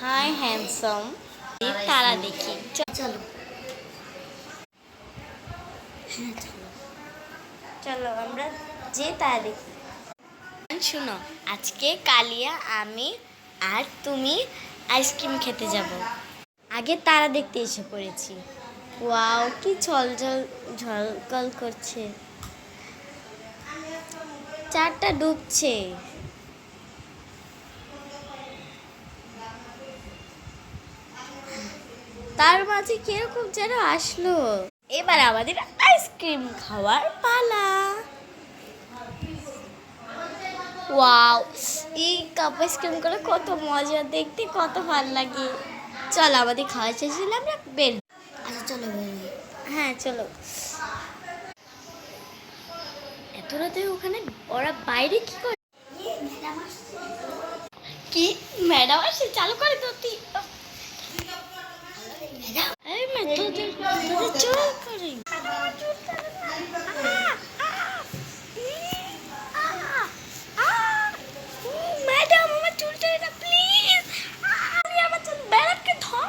High handsome. তারা দেখি চলো। চলো আমরা যে তারা দেখি। শোনো, আজকে কালিয়া, আমি আর তুমি আইসক্রিম খেতে যাব। আগে তারা দেখতে এসে পড়েছি। ওয়াও, কি ঝলঝল ঝলকল করছে, চারটা ডুবছে। তার মাঝে কিরকম যেন আসলো। এবার আমাদের আইসক্রিম খাওয়ার পালা। ওয়াও, এই কাপ আইসক্রিম করে কত মজা, দেখতে কত ভালো লাগে। চল, আমাদের খাওয়া শেষ হলে আমরা বের। আচ্ছা চলো বেরোই। হ্যাঁ চলো। এত রাতে ওখানে ওরা বাইরে কি করে? কি ম্যাডাম আসছে? চালু করে তো তুই। এই তোদের চল করে